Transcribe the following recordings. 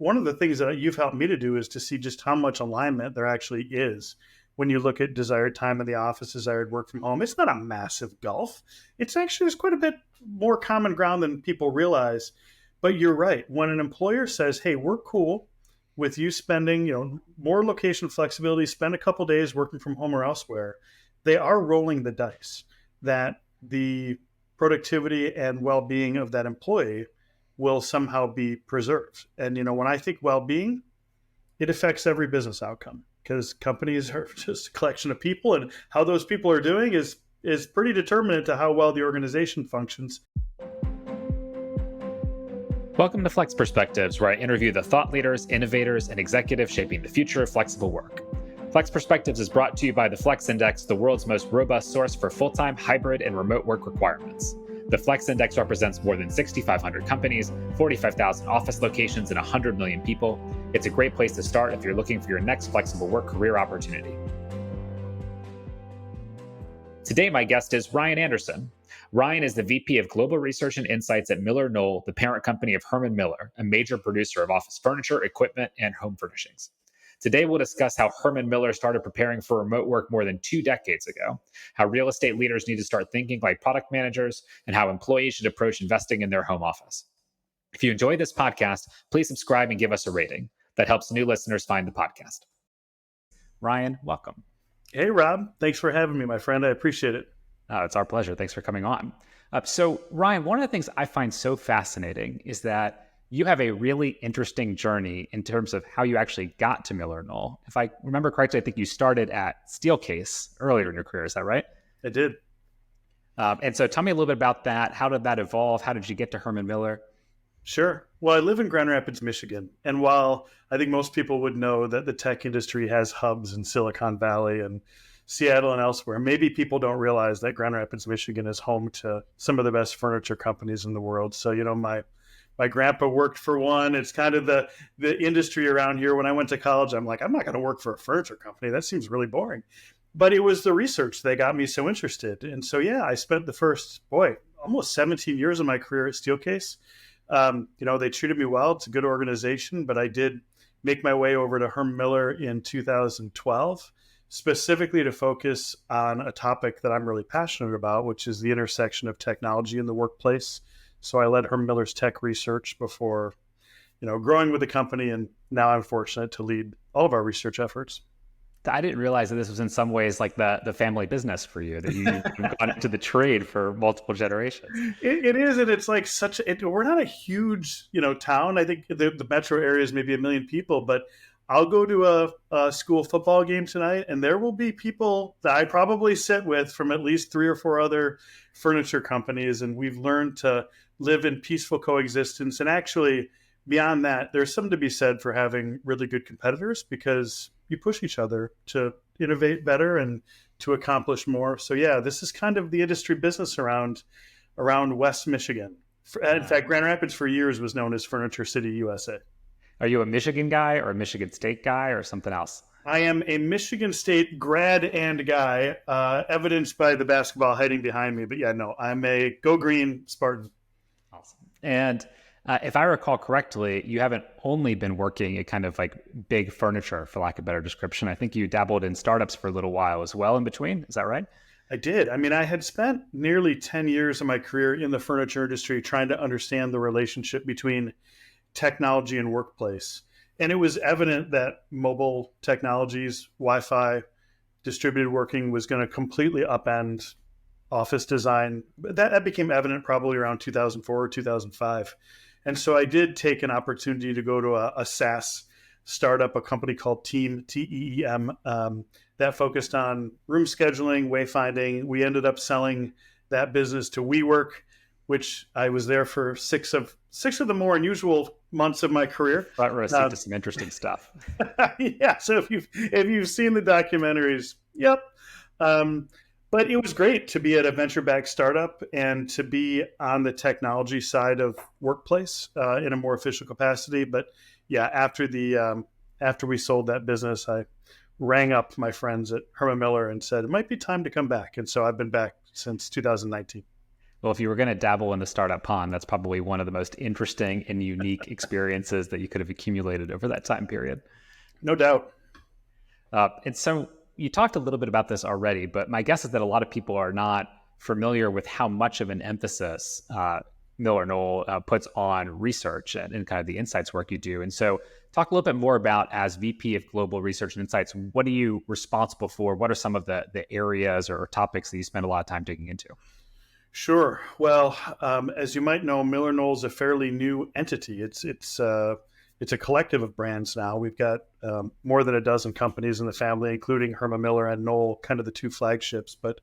one of the things that you've helped me to do is to see just how much alignment there actually is when you look at desired time in the office, desired work from home. It's not a massive gulf. It's actually, there's quite a bit more common ground than people realize. But you're right. When an employer says, hey, we're cool with you spending, more location flexibility, spend a couple days working from home or elsewhere, they are rolling the dice that the productivity and well-being of that employee will somehow be preserved. And, when I think well-being, it affects every business outcome because companies are just a collection of people, and how those people are doing is pretty determinant to how well the organization functions. Welcome to Flex Perspectives, where I interview the thought leaders, innovators, and executives shaping the future of flexible work. Flex Perspectives is brought to you by the Flex Index, the world's most robust source for full-time, hybrid, and remote work requirements. The Flex Index represents more than 6,500 companies, 45,000 office locations, and 100 million people. It's a great place to start if you're looking for your next flexible work career opportunity. Today, my guest is Ryan Anderson. Ryan is the VP of Global Research and Insights at MillerKnoll, the parent company of Herman Miller, a major producer of office furniture, equipment, and home furnishings. Today, we'll discuss how Herman Miller started preparing for remote work more than 2 decades ago, how real estate leaders need to start thinking like product managers, and how employees should approach investing in their home office. If you enjoy this podcast, please subscribe and give us a rating. That helps new listeners find the podcast. Ryan, welcome. Hey, Rob. Thanks for having me, my friend. I appreciate it. It's our pleasure. Thanks for coming on. So, Ryan, one of the things I find so fascinating is that you have a really interesting journey in terms of how you actually got to MillerKnoll. If I remember correctly, I think you started at Steelcase earlier in your career. Is that right? I did. And so tell me a little bit about that. How did that evolve? How did you get to Herman Miller? Sure. Well, I live in Grand Rapids, Michigan. And while I think most people would know that the tech industry has hubs in Silicon Valley and Seattle and elsewhere, maybe people don't realize that Grand Rapids, Michigan is home to some of the best furniture companies in the world. So, my grandpa worked for one. It's kind of the industry around here. When I went to college, I'm like, I'm not going to work for a furniture company. That seems really boring. But it was the research that got me so interested. And so, I spent the first, almost 17 years of my career at Steelcase. They treated me well. It's a good organization, but I did make my way over to Herman Miller in 2012, specifically to focus on a topic that I'm really passionate about, which is the intersection of technology in the workplace. So I led Herman Miller's tech research before, growing with the company, and now I'm fortunate to lead all of our research efforts. I didn't realize that this was in some ways like the family business for you, that you've gone into the trade for multiple generations. It is, and it's like we're not a huge, town. I think the metro area is maybe 1 million people, but I'll go to a school football game tonight, and there will be people that I probably sit with from at least 3 or 4 other furniture companies, and we've learned to live in peaceful coexistence. And actually, beyond that, there's something to be said for having really good competitors, because you push each other to innovate better and to accomplish more. So this is kind of the industry business around West Michigan. In fact, Grand Rapids for years was known as Furniture City, USA. Are you a Michigan guy or a Michigan State guy or something else? I am a Michigan State grad and guy, evidenced by the basketball hiding behind me. But I'm a Go Green Spartan. Awesome. And if I recall correctly, you haven't only been working at kind of like big furniture, for lack of a better description. I think you dabbled in startups for a little while as well in between. Is that right? I did. I mean, I had spent nearly 10 years of my career in the furniture industry trying to understand the relationship between technology and workplace. And it was evident that mobile technologies, Wi-Fi, distributed working was going to completely upend office design. That became evident probably around 2004 or 2005. And so I did take an opportunity to go to a SaaS startup, a company called Team, Teem, that focused on room scheduling, wayfinding. We ended up selling that business to WeWork, which I was there for six of the more unusual months of my career. Front row seat to some interesting stuff. Yeah. So if you've seen the documentaries, yep. But it was great to be at a venture-backed startup and to be on the technology side of workplace in a more official capacity. But after we sold that business, I rang up my friends at Herman Miller and said, it might be time to come back. And so I've been back since 2019. Well, if you were going to dabble in the startup pond, that's probably one of the most interesting and unique experiences that you could have accumulated over that time period. No doubt. And so you talked a little bit about this already, but my guess is that a lot of people are not familiar with how much of an emphasis MillerKnoll puts on research and kind of the insights work you do. And so talk a little bit more about, as VP of Global Research and Insights, what are you responsible for? What are some of the areas or topics that you spend a lot of time digging into? Sure. Well, as you might know, MillerKnoll is a fairly new entity. It's a collective of brands now. We've got more than a dozen companies in the family, including Herman Miller and Knoll, kind of the two flagships, but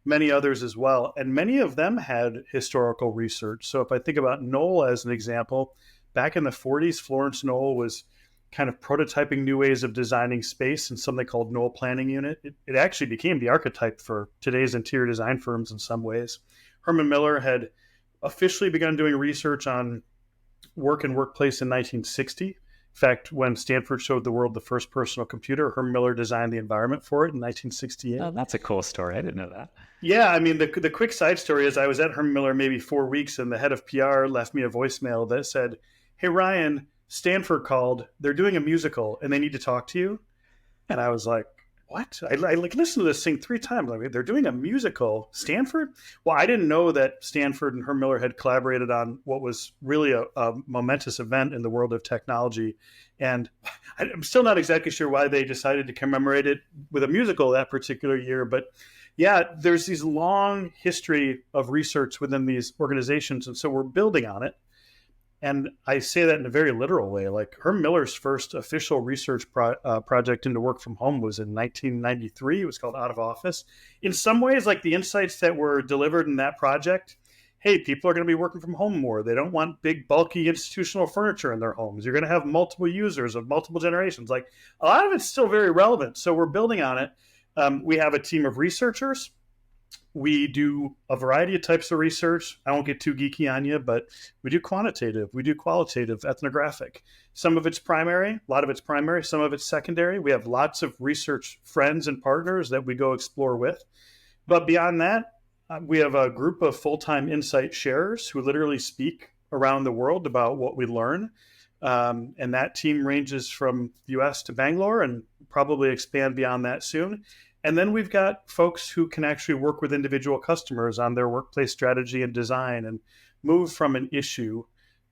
many others as well. And many of them had historical research. So if I think about Knoll as an example, back in the 40s, Florence Knoll was kind of prototyping new ways of designing space in something called Knoll Planning Unit. It actually became the archetype for today's interior design firms in some ways. Herman Miller had officially begun doing research on work and workplace in 1960. In fact, when Stanford showed the world the first personal computer, Herman Miller designed the environment for it in 1968. Oh, that's a cool story. I didn't know that. Yeah, I mean, the quick side story is I was at Herman Miller maybe 4 weeks, and the head of PR left me a voicemail that said, "Hey, Ryan, Stanford called. They're doing a musical, and they need to talk to you." And I was like, what? I like listened to this thing 3 times. Like, they're doing a musical, Stanford? Well, I didn't know that Stanford and Herman Miller had collaborated on what was really a momentous event in the world of technology. And I'm still not exactly sure why they decided to commemorate it with a musical that particular year. But yeah, there's these long history of research within these organizations. And so we're building on it. And I say that in a very literal way. Like, Herman Miller's first official research project into work from home was in 1993. It was called Out of Office. In some ways, like, the insights that were delivered in that project, hey, people are going to be working from home more. They don't want big, bulky institutional furniture in their homes. You're going to have multiple users of multiple generations. Like, a lot of it's still very relevant. So we're building on it. We have a team of researchers. We do a variety of types of research. I won't get too geeky on you, but we do quantitative, we do qualitative, ethnographic. Some of it's primary, a lot of it's primary, some of it's secondary. We have lots of research friends and partners that we go explore with. But beyond that, we have a group of full-time insight sharers who literally speak around the world about what we learn. And that team ranges from the US to Bangalore and probably expand beyond that soon. And then we've got folks who can actually work with individual customers on their workplace strategy and design and move from an issue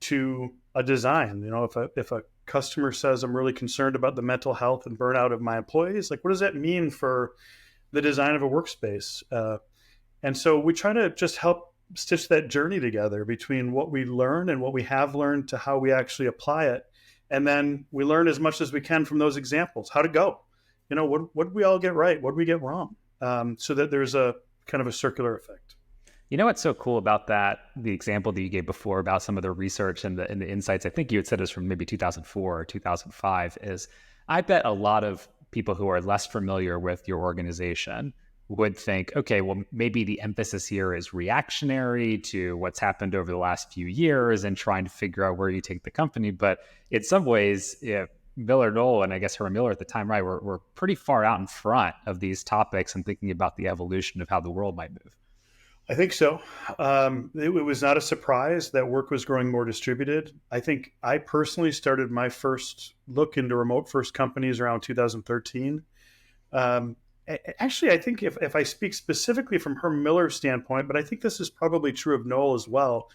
to a design. You know, if a customer says, I'm really concerned about the mental health and burnout of my employees, like, what does that mean for the design of a workspace? And so we try to just help stitch that journey together between what we learn and what we have learned to how we actually apply it. And then we learn as much as we can from those examples, how to go. You know, what did we all get right? What did we get wrong? So that there's a kind of a circular effect. You know what's so cool about that, the example that you gave before about some of the research and the insights, I think you had said is from maybe 2004 or 2005, is I bet a lot of people who are less familiar with your organization would think, okay, well, maybe the emphasis here is reactionary to what's happened over the last few years and trying to figure out where you take the company. But in some ways, MillerKnoll and I guess Herman Miller at the time, right, were pretty far out in front of these topics and thinking about the evolution of how the world might move. I think so. It was not a surprise that work was growing more distributed. I think I personally started my first look into remote first companies around 2013. Actually, I think if I speak specifically from Herman Miller's standpoint, but I think this is probably true of Knoll as well,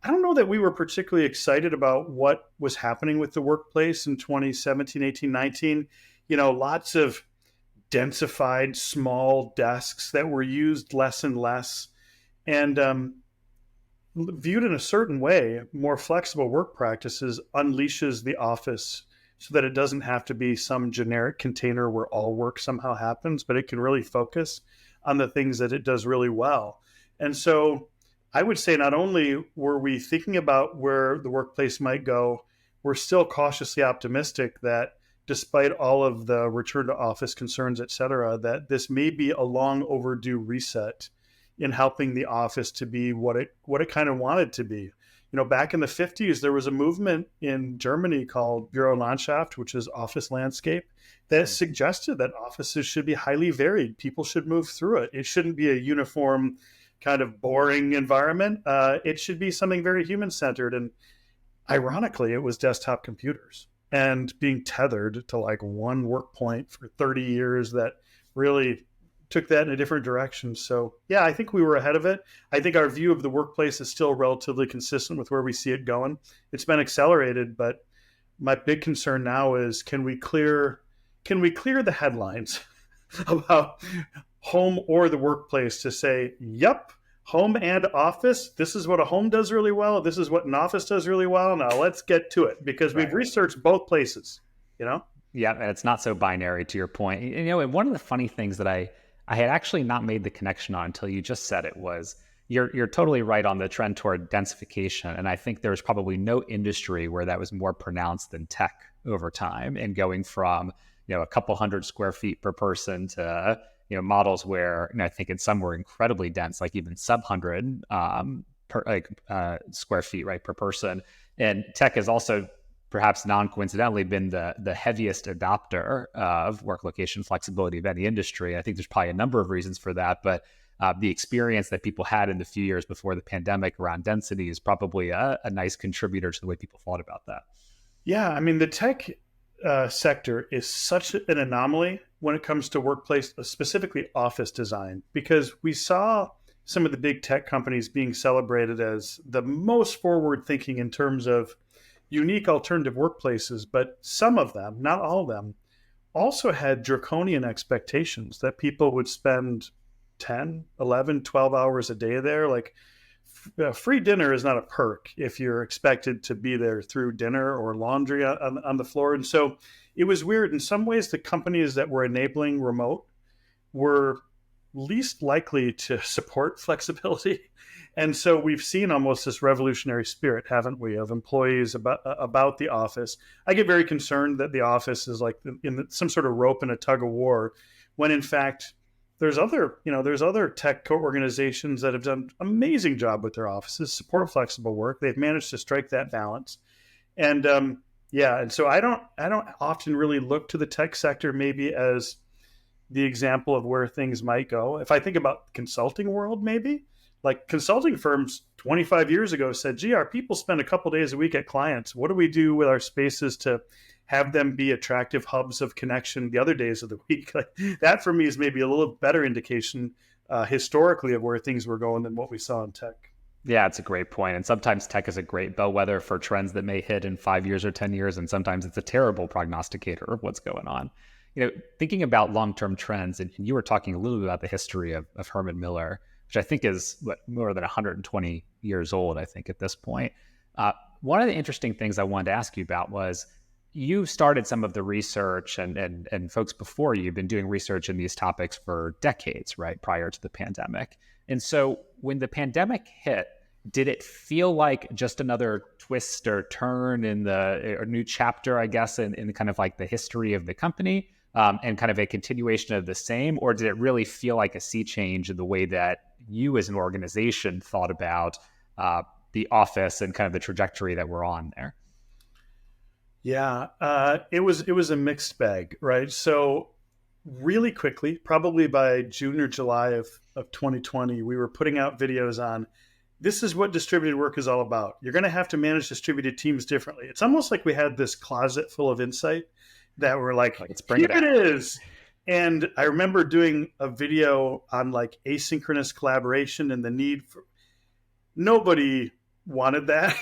I don't know that we were particularly excited about what was happening with the workplace in 2017, 18, 19. You know, lots of densified small desks that were used less and less. And viewed in a certain way, more flexible work practices unleashes the office so that it doesn't have to be some generic container where all work somehow happens, but it can really focus on the things that it does really well. And so I would say not only were we thinking about where the workplace might go, we're still cautiously optimistic that despite all of the return to office concerns, et cetera, that this may be a long overdue reset in helping the office to be what it kind of wanted to be. You know, back in the 50s, there was a movement in Germany called Bürolandschaft, which is office landscape, that suggested that offices should be highly varied. People should move through it. It shouldn't be a uniform kind of boring environment. It should be something very human centered. And ironically, it was desktop computers and being tethered to like one work point for 30 years that really took that in a different direction. So, yeah, I think we were ahead of it. I think our view of the workplace is still relatively consistent with where we see it going. It's been accelerated, but my big concern now is can we clear the headlines about home or the workplace to say, yep, home and office, this is what a home does really well, this is what an office does really well, now let's get to it, because we've researched both places, you know. Yeah, and it's not so binary to your point. And one of the funny things that I had actually not made the connection on until you just said it was you're totally right on the trend toward densification. And I think there's probably no industry where that was more pronounced than tech over time, and going from, a couple hundred square feet per person to, models where, I think in some were incredibly dense, like even sub 100 square feet, right, per person. And tech has also perhaps non-coincidentally been the heaviest adopter of work location flexibility of any industry. I think there's probably a number of reasons for that, but the experience that people had in the few years before the pandemic around density is probably a nice contributor to the way people thought about that. Yeah, I mean, the tech sector is such an anomaly when it comes to workplace, specifically office design, because we saw some of the big tech companies being celebrated as the most forward thinking in terms of unique alternative workplaces, but some of them, not all of them, also had draconian expectations that people would spend 10, 11, 12 hours a day there. Like, free dinner is not a perk if you're expected to be there through dinner or laundry on the floor. And so it was weird. In some ways, the companies that were enabling remote were least likely to support flexibility. And so we've seen almost this revolutionary spirit, haven't we, of employees about the office. I get very concerned that the office is like some sort of rope in a tug of war, when in fact there's other tech organizations that have done an amazing job with their offices, support flexible work. They've managed to strike that balance. And and so I don't often really look to the tech sector maybe as the example of where things might go. If I think about the consulting world, maybe like consulting firms 25 years ago said, gee, our people spend a couple days a week at clients. What do we do with our spaces to have them be attractive hubs of connection the other days of the week? Like, that for me is maybe a little better indication historically of where things were going than what we saw in tech. Yeah, it's a great point. And sometimes tech is a great bellwether for trends that may hit in 5 years or 10 years. And sometimes it's a terrible prognosticator of what's going on. Thinking about long-term trends, and you were talking a little bit about the history of Herman Miller, which I think is more than 120 years old, I think, at this point. One of the interesting things I wanted to ask you about was you started some of the research, and folks before you've been doing research in these topics for decades, right, prior to the pandemic. And so when the pandemic hit, did it feel like just another twist or turn in or new chapter, I guess, in kind of like the history of the company, and kind of a continuation of the same? Or did it really feel like a sea change in the way that you as an organization thought about the office and kind of the trajectory that we're on there? Yeah, it was a mixed bag, right? So really quickly, probably by June or July of 2020, we were putting out videos on, this is what distributed work is all about. You're going to have to manage distributed teams differently. It's almost like we had this closet full of insight that we're like, let's bring here it is. And I remember doing a video on like asynchronous collaboration and the need for, nobody wanted that.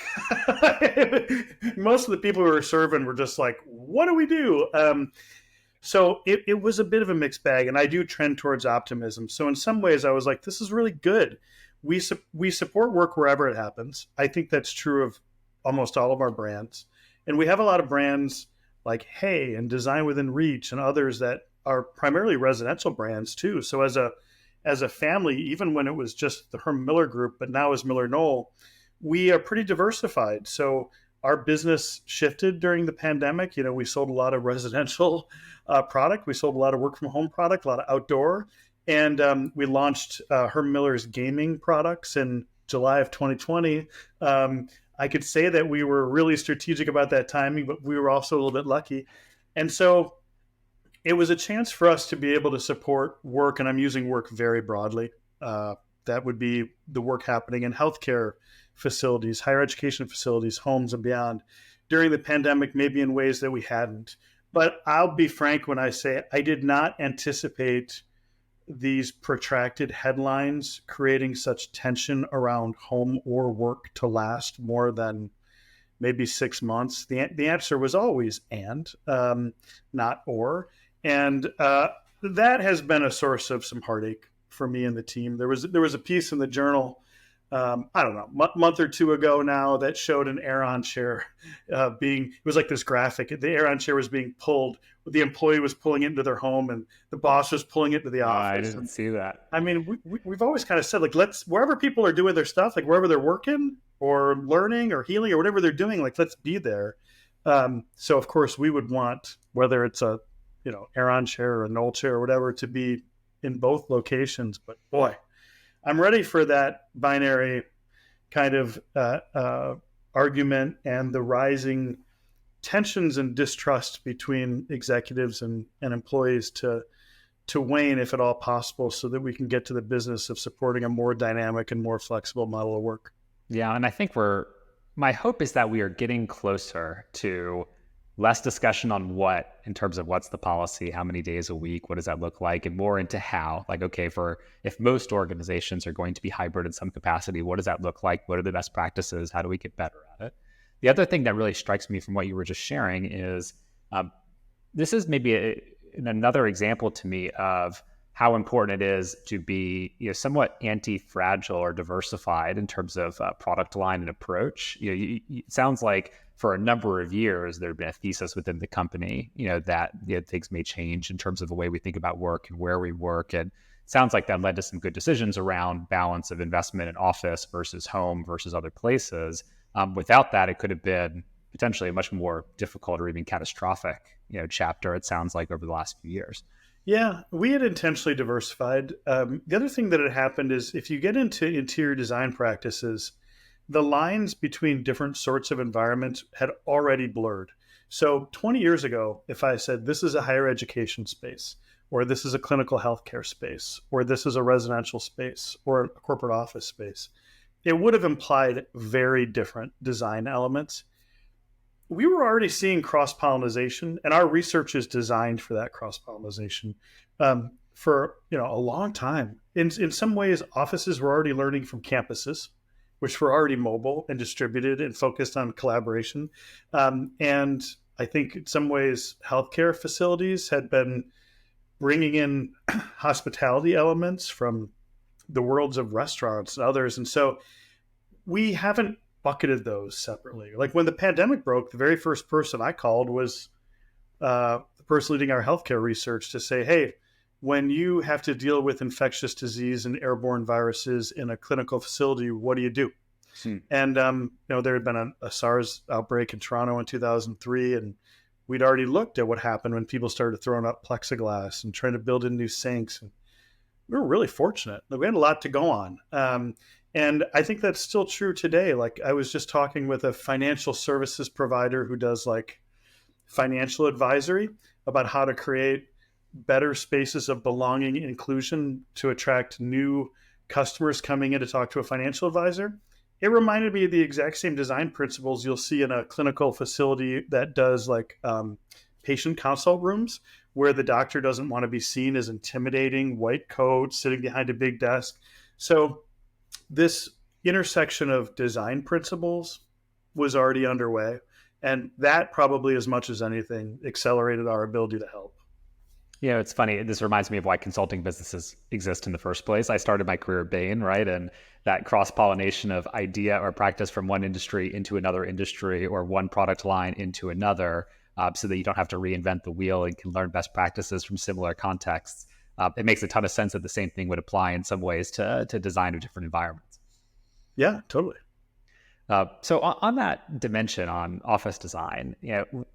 Most of the people we were serving were just like, what do we do? So it was a bit of a mixed bag, and I do trend towards optimism. So in some ways I was like, this is really good. We support work wherever it happens. I think that's true of almost all of our brands. And we have a lot of brands like Hey and Design Within Reach and others that are primarily residential brands too. So as a family, even when it was just the Herman Miller Group, but now as MillerKnoll, we are pretty diversified. So our business shifted during the pandemic. We sold a lot of residential product. We sold a lot of work from home product, a lot of outdoor. And we launched Herman Miller's gaming products in July of 2020. I could say that we were really strategic about that timing, but we were also a little bit lucky. And so it was a chance for us to be able to support work, and I'm using work very broadly, that would be the work happening in healthcare facilities, higher education facilities, homes, and beyond during the pandemic, maybe in ways that we hadn't. But I'll be frank when I say I did not anticipate these protracted headlines creating such tension around home or work to last more than maybe 6 months. The answer was always and, not or. And that has been a source of some heartache for me and the team. There was a piece in the journal, I don't know, month or two ago now that showed an Aeron chair it was like this graphic. The Aeron chair was being pulled. The employee was pulling it into their home and the boss was pulling it to the office. I didn't see that. I mean, we've always kind of said, like, let's, wherever people are doing their stuff, like wherever they're working or learning or healing or whatever they're doing, like, let's be there. So of course we would want, whether it's a, Aeron chair or a Knoll chair or whatever, to be in both locations. But boy, I'm ready for that binary kind of argument and the rising tensions and distrust between executives and employees to wane, if at all possible, so that we can get to the business of supporting a more dynamic and more flexible model of work. Yeah, and I think my hope is that we are getting closer to less discussion on what, in terms of what's the policy, how many days a week, what does that look like, and more into how, like, okay, if most organizations are going to be hybrid in some capacity, what does that look like? What are the best practices? How do we get better at it? The other thing that really strikes me from what you were just sharing is this is maybe another example to me of how important it is to be somewhat anti-fragile or diversified in terms of product line and approach. It sounds like for a number of years there had been a thesis within the company, that things may change in terms of the way we think about work and where we work. And it sounds like that led to some good decisions around balance of investment in office versus home versus other places. Without that, it could have been potentially a much more difficult or even catastrophic, chapter, it sounds like, over the last few years. Yeah, we had intentionally diversified. The other thing that had happened is if you get into interior design practices, the lines between different sorts of environments had already blurred. So 20 years ago, if I said this is a higher education space, or this is a clinical healthcare space, or this is a residential space, or a corporate office space, it would have implied very different design elements. We were already seeing cross-pollination, and our research is designed for that cross-pollination for a long time. In some ways, offices were already learning from campuses, which were already mobile and distributed and focused on collaboration. And I think in some ways, healthcare facilities had been bringing in hospitality elements from the worlds of restaurants and others. And so we haven't bucketed those separately. Like when the pandemic broke, the very first person I called was the person leading our healthcare research to say, hey, when you have to deal with infectious disease and airborne viruses in a clinical facility, what do you do? And, there had been a SARS outbreak in Toronto in 2003, and we'd already looked at what happened when people started throwing up plexiglass and trying to build in new sinks. And we were really fortunate. We had a lot to go on. And I think that's still true today. Like I was just talking with a financial services provider who does like financial advisory about how to create better spaces of belonging and inclusion to attract new customers coming in to talk to a financial advisor. It reminded me of the exact same design principles you'll see in a clinical facility that does like patient consult rooms, where the doctor doesn't want to be seen as intimidating, white coat, sitting behind a big desk. So this intersection of design principles was already underway. And that probably, as much as anything, accelerated our ability to help. It's funny. This reminds me of why consulting businesses exist in the first place. I started my career at Bain, right? And that cross-pollination of idea or practice from one industry into another industry or one product line into another, so that you don't have to reinvent the wheel and can learn best practices from similar contexts. It makes a ton of sense that the same thing would apply in some ways to design of different environments. Yeah, totally. So on that dimension on office design,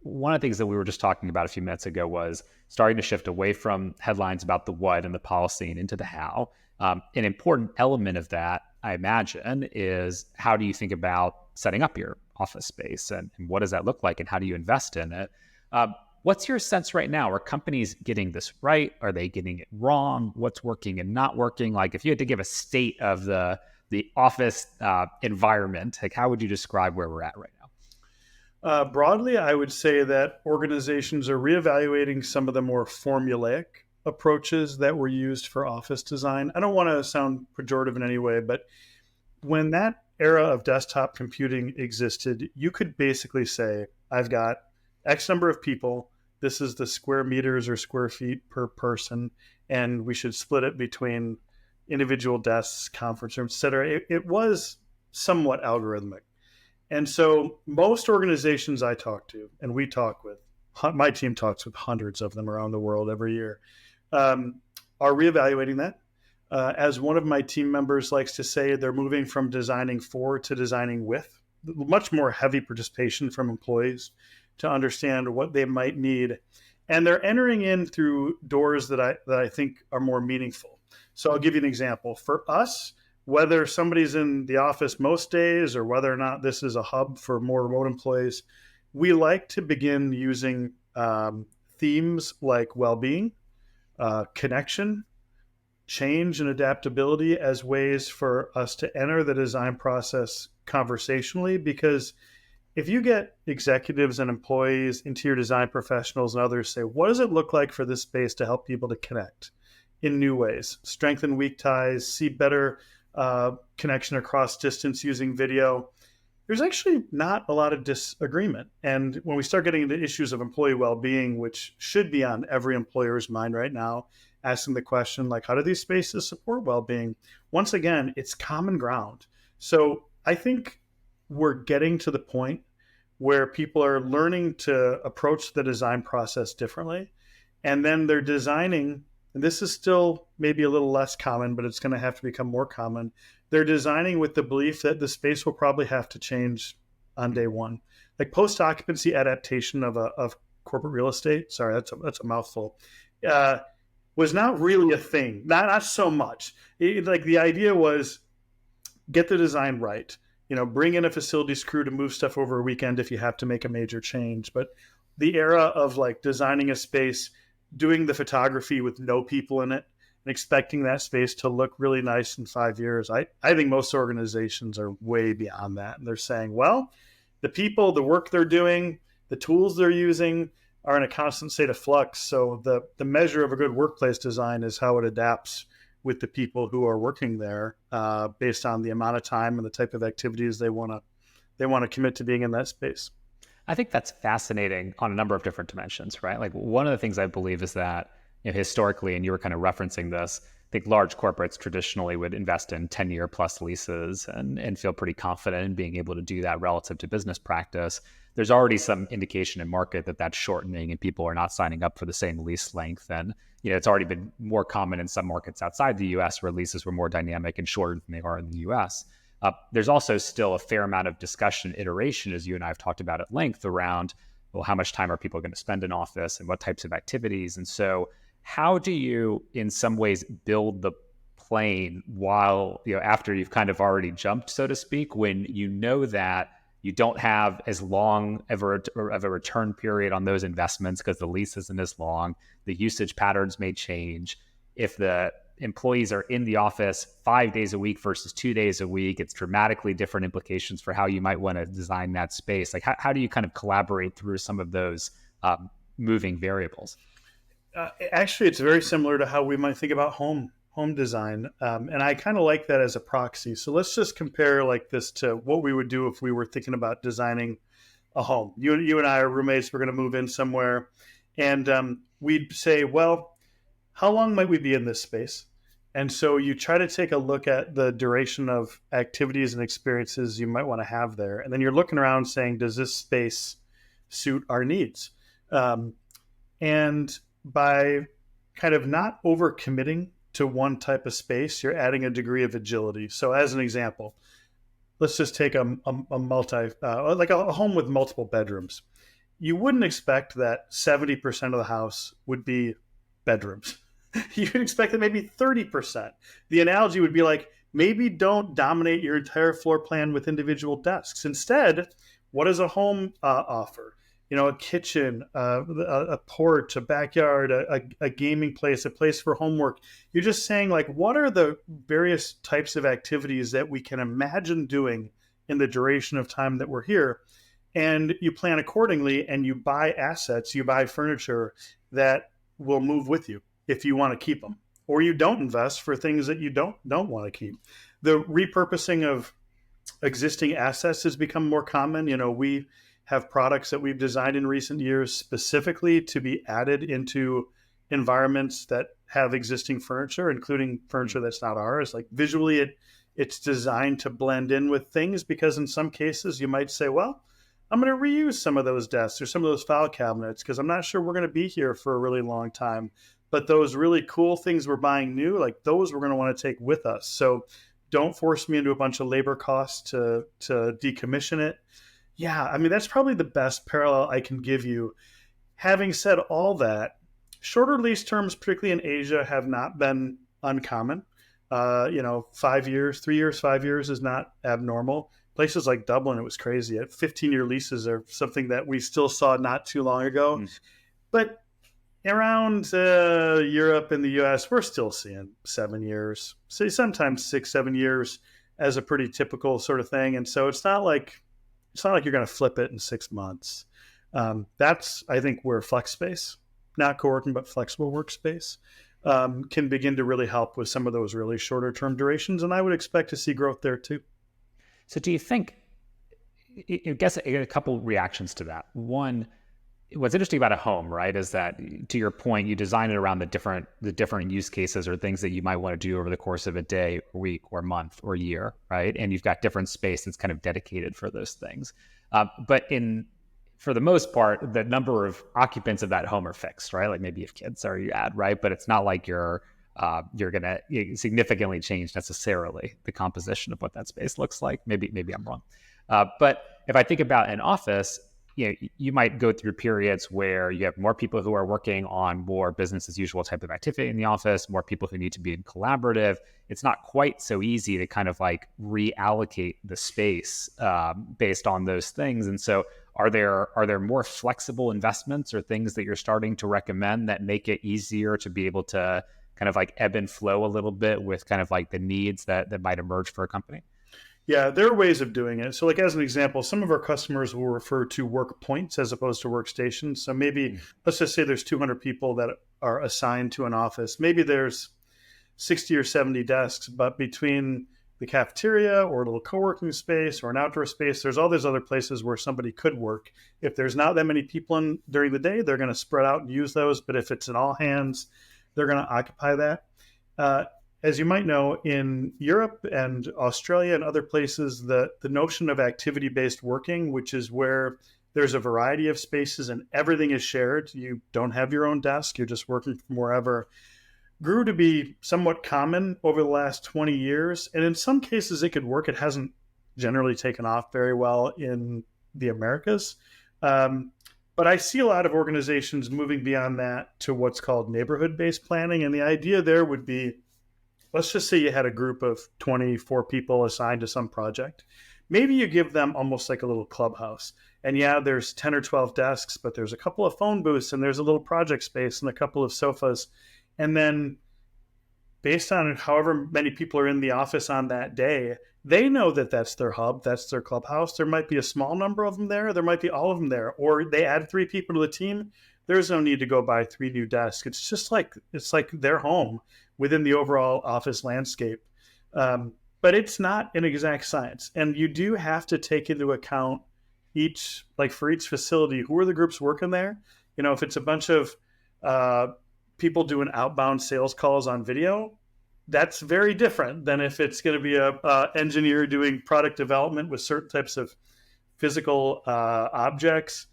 one of the things that we were just talking about a few minutes ago was starting to shift away from headlines about the what and the policy and into the how. An important element of that, I imagine, is how do you think about setting up your office space and what does that look like and how do you invest in it? What's your sense right now? Are companies getting this right? Are they getting it wrong? What's working and not working? Like if you had to give a state of the office environment, like how would you describe where we're at right now? Broadly, I would say that organizations are reevaluating some of the more formulaic approaches that were used for office design. I don't want to sound pejorative in any way, but when that era of desktop computing existed, you could basically say, I've got X number of people. This is the square meters or square feet per person, and we should split it between individual desks, conference rooms, et cetera. It was somewhat algorithmic. And so most organizations I talk to, and we talk with, my team talks with hundreds of them around the world every year, are reevaluating that. As one of my team members likes to say, they're moving from designing for to designing with, much more heavy participation from employees to understand what they might need. And they're entering in through doors that I think are more meaningful. So I'll give you an example. For us, whether somebody's in the office most days or whether or not this is a hub for more remote employees, we like to begin using themes like well-being, connection, change, and adaptability as ways for us to enter the design process conversationally. Because if you get executives and employees, interior design professionals, and others say, what does it look like for this space to help people to connect in new ways, strengthen weak ties, see better connection across distance using video, there's actually not a lot of disagreement. And when we start getting into issues of employee well-being, which should be on every employer's mind right now, asking the question, like, how do these spaces support well-being? Once again, it's common ground. So I think we're getting to the point where people are learning to approach the design process differently. And then they're designing, and this is still maybe a little less common, but it's going to have to become more common. They're designing with the belief that the space will probably have to change on day one. Like post-occupancy adaptation of corporate real estate, sorry, that's a mouthful, was not really a thing. Not so much. Like the idea was get the design right. Bring in a facilities crew to move stuff over a weekend if you have to make a major change. But the era of like designing a space, doing the photography with no people in it, and expecting that space to look really nice in 5 years, I think most organizations are way beyond that. And they're saying, well, the people, the work they're doing, the tools they're using are in a constant state of flux. So the measure of a good workplace design is how it adapts with the people who are working there, based on the amount of time and the type of activities they want to commit to being in that space. I think that's fascinating on a number of different dimensions, right? Like one of the things I believe is that historically, and you were kind of referencing this, I think large corporates traditionally would invest in 10-year plus leases and feel pretty confident in being able to do that relative to business practice. There's already some indication in market that that's shortening and people are not signing up for the same lease length. And it's already been more common in some markets outside the US where leases were more dynamic and shorter than they are in the US. There's also still a fair amount of discussion, iteration, as you and I have talked about at length, around, well, how much time are people going to spend in office and what types of activities? And so how do you, in some ways, build the plane while, after you've kind of already jumped, so to speak, when you know that you don't have as long of a return period on those investments because the lease isn't as long, the usage patterns may change. If the employees are in the office 5 days a week versus 2 days a week, it's dramatically different implications for how you might want to design that space. Like how do you kind of collaborate through some of those moving variables? Actually, it's very similar to how we might think about home design. And I kind of like that as a proxy. So let's just compare like this to what we would do if we were thinking about designing a home. You and I are roommates. We're going to move in somewhere. And we'd say, well, how long might we be in this space? And so you try to take a look at the duration of activities and experiences you might want to have there. And then you're looking around saying, does this space suit our needs? And by kind of not overcommitting to one type of space, you're adding a degree of agility. So as an example, let's just take a home with multiple bedrooms. You wouldn't expect that 70% of the house would be bedrooms. You'd expect that maybe 30%. The analogy would be like, maybe don't dominate your entire floor plan with individual desks. Instead, what does a home offer? a kitchen, a porch, a backyard, a gaming place, a place for homework. You're just saying, like, what are the various types of activities that we can imagine doing in the duration of time that we're here? And you plan accordingly, and you buy assets, you buy furniture that will move with you if you want to keep them, or you don't invest for things that you don't want to keep. The repurposing of existing assets has become more common. We have products that we've designed in recent years specifically to be added into environments that have existing furniture, including furniture that's not ours. Like, visually, it's designed to blend in with things, because in some cases you might say, well, I'm going to reuse some of those desks or some of those file cabinets because I'm not sure we're going to be here for a really long time. But those really cool things we're buying new, like those we're going to want to take with us. So don't force me into a bunch of labor costs to decommission it. Yeah, I mean, that's probably the best parallel I can give you. Having said all that, shorter lease terms, particularly in Asia, have not been uncommon. 5 years, 3 years, 5 years is not abnormal. Places like Dublin, it was crazy. 15-year leases are something that we still saw not too long ago. But around Europe and the US, we're still seeing 7 years, so sometimes 6, 7 years as a pretty typical sort of thing. And so it's not like you're going to flip it in 6 months. That's, I think, where flex space, not co-working, but flexible workspace, can begin to really help with some of those really shorter term durations. And I would expect to see growth there too. So do you think, I guess a couple reactions to that. One, what's interesting about a home, right, is that, to your point, you design it around the different use cases or things that you might want to do over the course of a day, or week, or month, or year, right? And you've got different space that's kind of dedicated for those things. But for the most part, the number of occupants of that home are fixed, right? Like, maybe if kids are, you add, right? But it's not like you're going to significantly change necessarily the composition of what that space looks like. Maybe I'm wrong. But if I think about an office, you might go through periods where you have more people who are working on more business as usual type of activity in the office, more people who need to be in collaborative. It's not quite so easy to kind of like reallocate the space based on those things. And so are there more flexible investments or things that you're starting to recommend that make it easier to be able to kind of like ebb and flow a little bit with kind of like the needs that might emerge for a company? Yeah, there are ways of doing it. So, like, as an example, some of our customers will refer to work points as opposed to workstations. So maybe, let's just say there's 200 people that are assigned to an office. Maybe there's 60 or 70 desks, but between the cafeteria or a little co-working space or an outdoor space, there's all these other places where somebody could work. If there's not that many people in during the day, they're going to spread out and use those. But if it's an all hands, they're going to occupy that. As you might know, in Europe and Australia and other places, the notion of activity-based working, which is where there's a variety of spaces and everything is shared, you don't have your own desk, you're just working from wherever, grew to be somewhat common over the last 20 years. And in some cases, it could work. It hasn't generally taken off very well in the Americas. But I see a lot of organizations moving beyond that to what's called neighborhood-based planning. And the idea there would be, let's just say you had a group of 24 people assigned to some project. Maybe you give them almost like a little clubhouse. And yeah, there's 10 or 12 desks, but there's a couple of phone booths and there's a little project space and a couple of sofas. And then based on however many people are in the office on that day, they know that that's their hub, that's their clubhouse. There might be a small number of them there. There might be all of them there. Or they add 3 people to the team. There's no need to go buy 3 new desks. It's just like, it's like their home within the overall office landscape. But it's not an exact science. And you do have to take into account for each facility, who are the groups working there? If it's a bunch of people doing outbound sales calls on video, that's very different than if it's going to be a engineer doing product development with certain types of physical objects.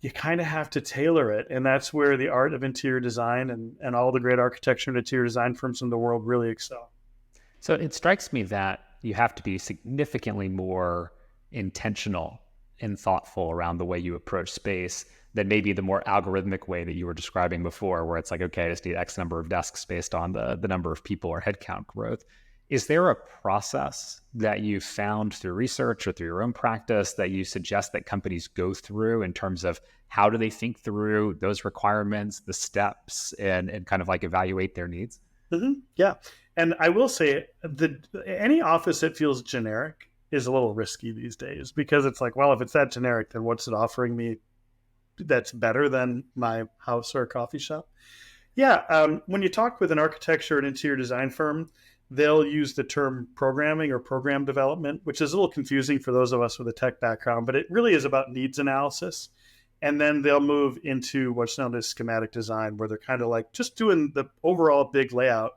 You kind of have to tailor it. And that's where the art of interior design and all the great architecture and interior design firms in the world really excel. So it strikes me that you have to be significantly more intentional and thoughtful around the way you approach space than maybe the more algorithmic way that you were describing before, where it's like, okay, I just need X number of desks based on the number of people or headcount growth. Is there a process that you found through research or through your own practice that you suggest that companies go through in terms of how do they think through those requirements, the steps, and kind of like evaluate their needs? Yeah. And I will say any office that feels generic is a little risky these days, because it's like, well, if it's that generic, then what's it offering me that's better than my house or coffee shop? Yeah. When you talk with an architecture and interior design firm, they'll use the term programming or program development, which is a little confusing for those of us with a tech background, but it really is about needs analysis. And then they'll move into what's known as schematic design, where they're kind of like just doing the overall big layout.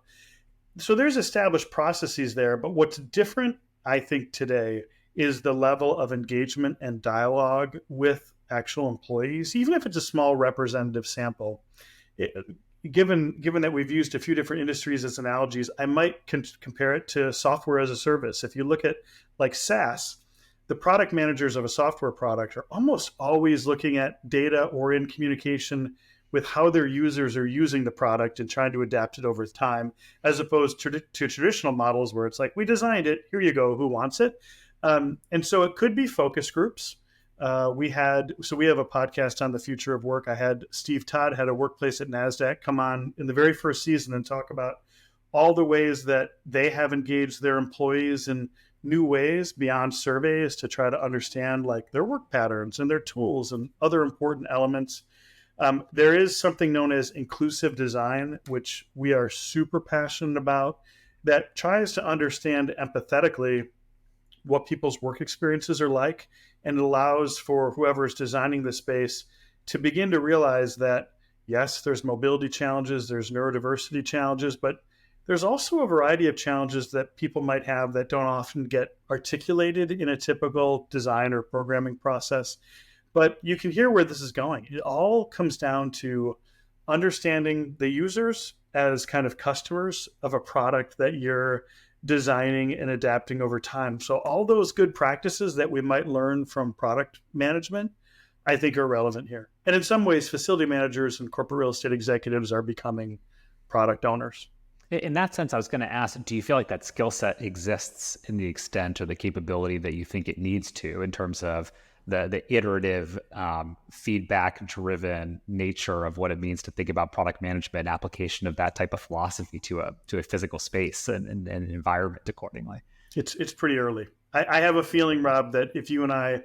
So there's established processes there, but what's different, I think, today is the level of engagement and dialogue with actual employees, even if it's a small representative sample. It, given that we've used a few different industries as analogies, I might compare it to software as a service. If you look at like SaaS, the product managers of a software product are almost always looking at data or in communication with how their users are using the product and trying to adapt it over time, as opposed to traditional models where it's like, we designed it, here you go, who wants it? And so it could be focus groups. We have a podcast on the future of work. I had Steve Todd, had a workplace at NASDAQ, come on in the very first season and talk about all the ways that they have engaged their employees in new ways beyond surveys to try to understand like their work patterns and their tools and other important elements. There is something known as inclusive design, which we are super passionate about, that tries to understand empathetically what people's work experiences are like, and allows for whoever is designing the space to begin to realize that, yes, there's mobility challenges, there's neurodiversity challenges, but there's also a variety of challenges that people might have that don't often get articulated in a typical design or programming process. But you can hear where this is going. It all comes down to understanding the users as kind of customers of a product that you're designing and adapting over time. So all those good practices that we might learn from product management, I think, are relevant here. And in some ways, facility managers and corporate real estate executives are becoming product owners. In that sense, I was going to ask, do you feel like that skill set exists in the extent or the capability that you think it needs to, in terms of the iterative, feedback-driven nature of what it means to think about product management and application of that type of philosophy to a physical space and an environment accordingly? It's pretty early. I have a feeling, Rob, that if you and I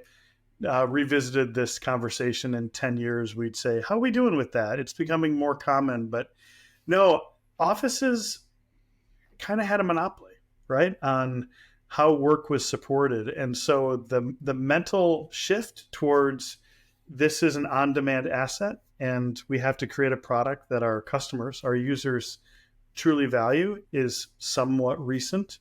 revisited this conversation in 10 years, we'd say, how are we doing with that? It's becoming more common. But no, offices kind of had a monopoly, right, on how work was supported. And so the mental shift towards this is an on-demand asset, and we have to create a product that our customers, our users, truly value is somewhat recent.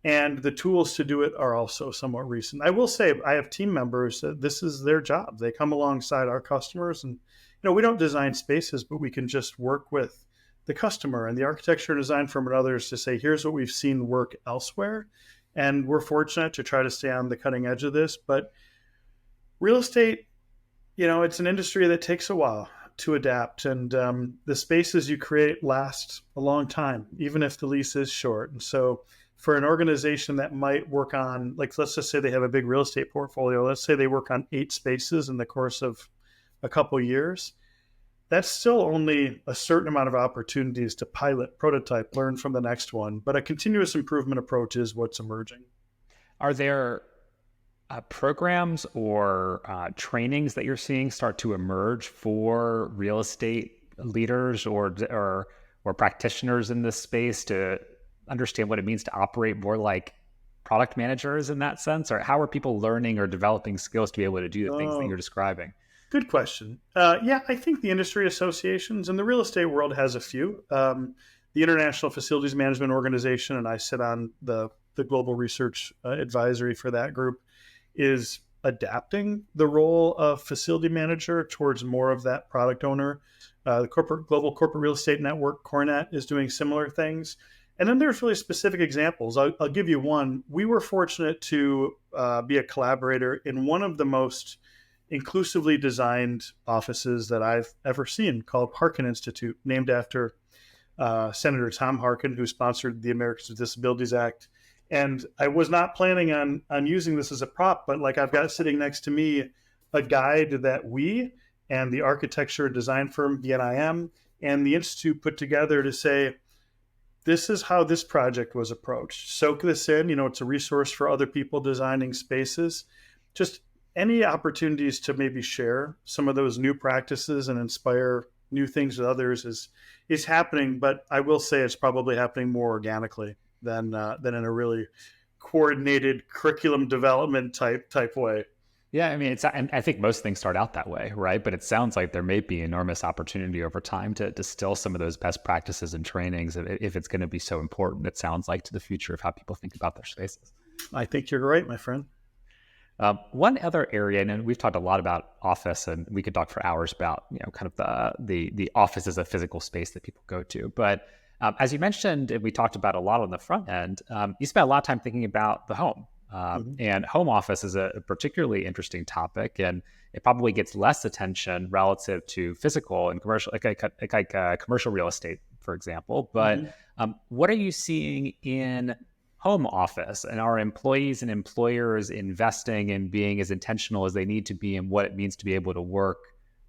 And the tools to do it are also somewhat recent. I will say I have team members that this is their job. They come alongside our customers, and we don't design spaces, but we can just work with the customer and the architecture and design firm and others to say, here's what we've seen work elsewhere. And we're fortunate to try to stay on the cutting edge of this. But real estate, it's an industry that takes a while to adapt. And the spaces you create last a long time, even if the lease is short. And so for an organization that might work on, like, let's just say they have a big real estate portfolio. Let's say they work on 8 spaces in the course of a couple years. That's still only a certain amount of opportunities to pilot, prototype, learn from the next one. But a continuous improvement approach is what's emerging. Are there programs or trainings that you're seeing start to emerge for real estate leaders or practitioners in this space to understand what it means to operate more like product managers in that sense? Or how are people learning or developing skills to be able to do the things that you're describing? Good question. Yeah, I think the industry associations and the real estate world has a few. The International Facilities Management Organization, and I sit on the global research advisory for that group, is adapting the role of facility manager towards more of that product owner. The Global Corporate Real Estate Network, CoreNet, is doing similar things. And then there's really specific examples. I'll give you one. We were fortunate to be a collaborator in one of the most inclusively designed offices that I've ever seen, called Harkin Institute, named after Senator Tom Harkin, who sponsored the Americans with Disabilities Act. And I was not planning on using this as a prop, but like I've got sitting next to me a guide that we and the architecture and design firm BNIM and the Institute put together to say, this is how this project was approached. Soak this in. It's a resource for other people designing spaces. Just any opportunities to maybe share some of those new practices and inspire new things with others is happening. But I will say it's probably happening more organically than in a really coordinated curriculum development type way. Yeah, I mean, and I think most things start out that way, right? But it sounds like there may be enormous opportunity over time to distill some of those best practices and trainings if it's going to be so important, it sounds like, to the future of how people think about their spaces. I think you're right, my friend. One other area, and we've talked a lot about office, and we could talk for hours about, kind of the office as a physical space that people go to. But as you mentioned, and we talked about a lot on the front end, you spent a lot of time thinking about the home. And home office is a particularly interesting topic, and it probably gets less attention relative to physical and commercial, like commercial real estate, for example. But what are you seeing in home office, and are employees and employers investing in being as intentional as they need to be in what it means to be able to work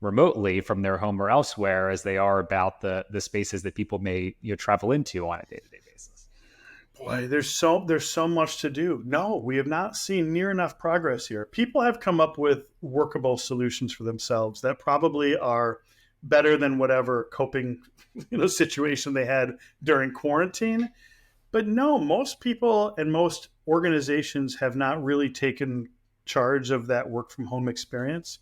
remotely from their home or elsewhere as they are about the spaces that people may travel into on a day-to-day basis? Boy, there's so much to do. No, we have not seen near enough progress here. People have come up with workable solutions for themselves that probably are better than whatever coping situation they had during quarantine. But no, most people and most organizations have not really taken charge of that work from home experience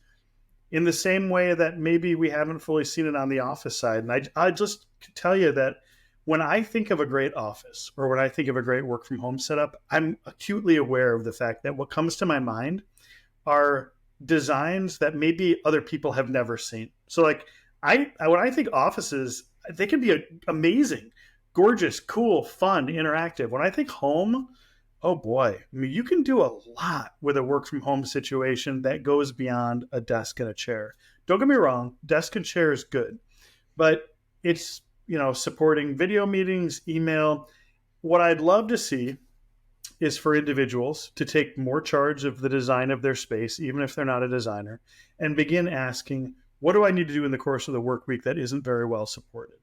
in the same way that maybe we haven't fully seen it on the office side. And I just tell you that when I think of a great office or when I think of a great work from home setup, I'm acutely aware of the fact that what comes to my mind are designs that maybe other people have never seen. So like when I think offices, they can be amazing, gorgeous, cool, fun, interactive. When I think home, oh boy, I mean, you can do a lot with a work from home situation that goes beyond a desk and a chair. Don't get me wrong, desk and chair is good, but it's supporting video meetings, email. What I'd love to see is for individuals to take more charge of the design of their space, even if they're not a designer, and begin asking, what do I need to do in the course of the work week that isn't very well supported?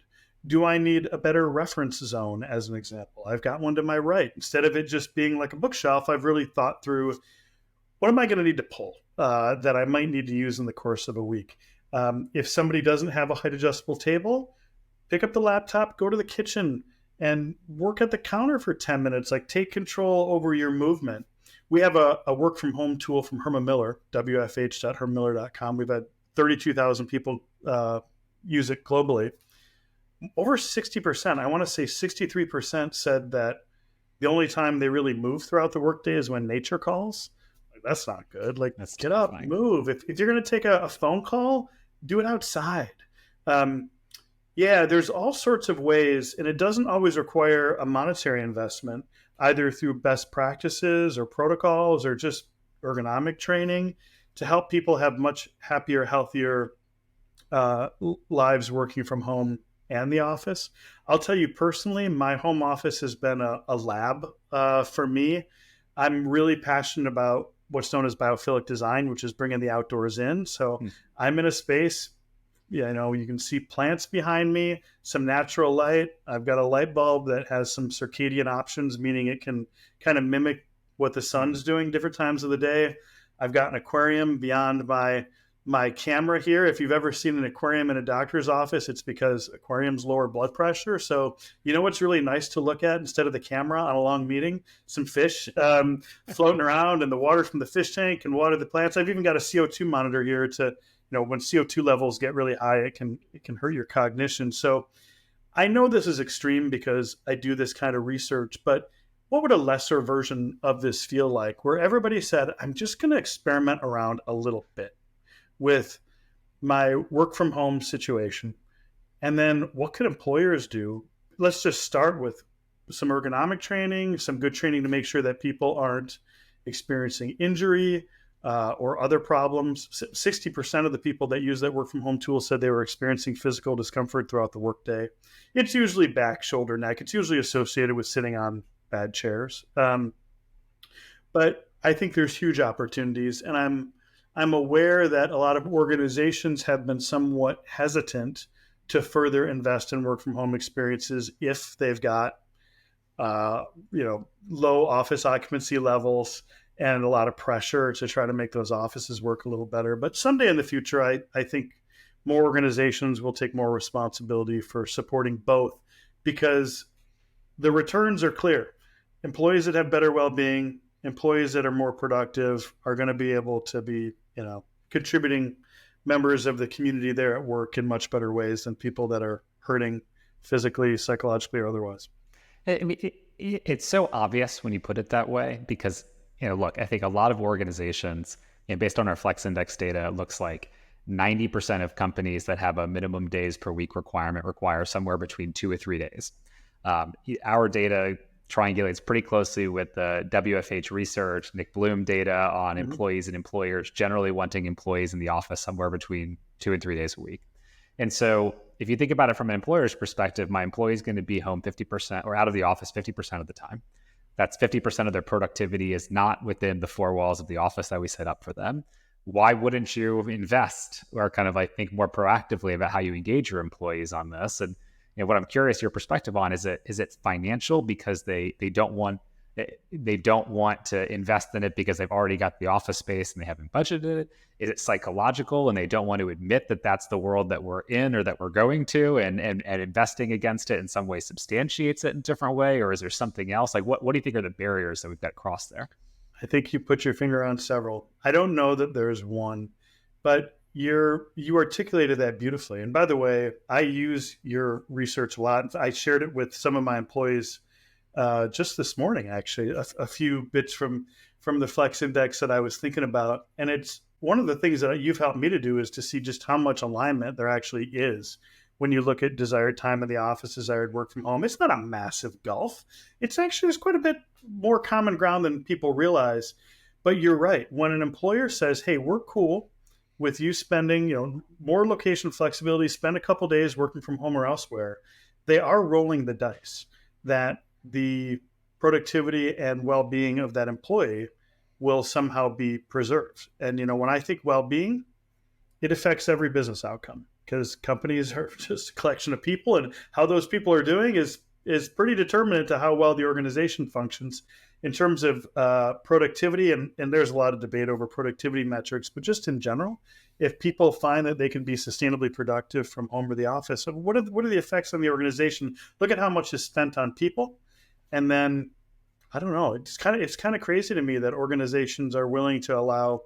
Do I need a better reference zone, as an example? I've got one to my right. Instead of it just being like a bookshelf, I've really thought through, what am I going to need to pull that I might need to use in the course of a week? If somebody doesn't have a height adjustable table, pick up the laptop, go to the kitchen, and work at the counter for 10 minutes. Like, take control over your movement. We have a work from home tool from Herman Miller, wfh.hermanmiller.com. We've had 32,000 people use it globally. Over 60%, I want to say 63%, said that the only time they really move throughout the workday is when nature calls. Like, that's not good. Like, That's get up, terrifying. move. If you're going to take a phone call, do it outside. Yeah, there's all sorts of ways, and it doesn't always require a monetary investment, either through best practices or protocols or just ergonomic training to help people have much happier, healthier lives working from home and the office. I'll tell you personally, my home office has been a lab for me. I'm really passionate about what's known as biophilic design, which is bringing the outdoors in. So I'm in a space, you can see plants behind me, some natural light. I've got a light bulb that has some circadian options, meaning it can kind of mimic what the sun's doing different times of the day. I've got an aquarium beyond my camera here. If you've ever seen an aquarium in a doctor's office, it's because aquariums lower blood pressure. So what's really nice to look at instead of the camera on a long meeting? Some fish floating around, and the water from the fish tank can water the plants. I've even got a CO2 monitor here to, when CO2 levels get really high, it can hurt your cognition. So I know this is extreme because I do this kind of research, but what would a lesser version of this feel like, where everybody said, I'm just going to experiment around a little bit with my work from home situation. And then what could employers do? Let's just start with some ergonomic training, some good training to make sure that people aren't experiencing injury, or other problems. 60% of the people that use that work from home tool said they were experiencing physical discomfort throughout the workday. It's usually back, shoulder, neck. It's usually associated with sitting on bad chairs. But I think there's huge opportunities, and I'm aware that a lot of organizations have been somewhat hesitant to further invest in work from home experiences if they've got low office occupancy levels and a lot of pressure to try to make those offices work a little better. But someday in the future, I think more organizations will take more responsibility for supporting both, because the returns are clear. Employees that have better well-being, employees that are more productive are going to be able to be, contributing members of the community there at work in much better ways than people that are hurting physically, psychologically, or otherwise. I mean, it's so obvious when you put it that way, because, look, I think a lot of organizations, based on our Flex Index data, it looks like 90% of companies that have a minimum days per week requirement require somewhere between 2 or 3 days. Our data triangulates pretty closely with the WFH research, Nick Bloom data on employees and employers generally wanting employees in the office somewhere between 2 and 3 days a week. And so if you think about it from an employer's perspective, my employee is going to be home 50% or out of the office 50% of the time. That's 50% of their productivity is not within the 4 walls of the office that we set up for them. Why wouldn't you invest or kind of, I think, more proactively about how you engage your employees on this? And what I'm curious your perspective on is it financial because they don't want to invest in it because they've already got the office space and they haven't budgeted it? Is it psychological and they don't want to admit that that's the world that we're in or that we're going to, and investing against it in some way substantiates it in a different way? Or is there something else? Like what do you think are the barriers that we've got crossed there? I think you put your finger on several. I don't know that there's one, but you articulated that beautifully. And by the way, I use your research a lot. I shared it with some of my employees just this morning, actually, a few bits from the Flex Index that I was thinking about. And it's one of the things that you've helped me to do is to see just how much alignment there actually is when you look at desired time in the office, desired work from home. It's not a massive gulf. It's actually, there's quite a bit more common ground than people realize. But you're right. When an employer says, hey, we're cool with you spending, more location flexibility, spend a couple days working from home or elsewhere, they are rolling the dice that the productivity and well-being of that employee will somehow be preserved. And, when I think well-being, it affects every business outcome, because companies are just a collection of people, and how those people are doing is pretty determinant to how well the organization functions in terms of productivity. And there's a lot of debate over productivity metrics, but just in general, if people find that they can be sustainably productive from home or the office, what are the effects on the organization? Look at how much is spent on people. And then, I don't know, it's kind of crazy to me that organizations are willing to allow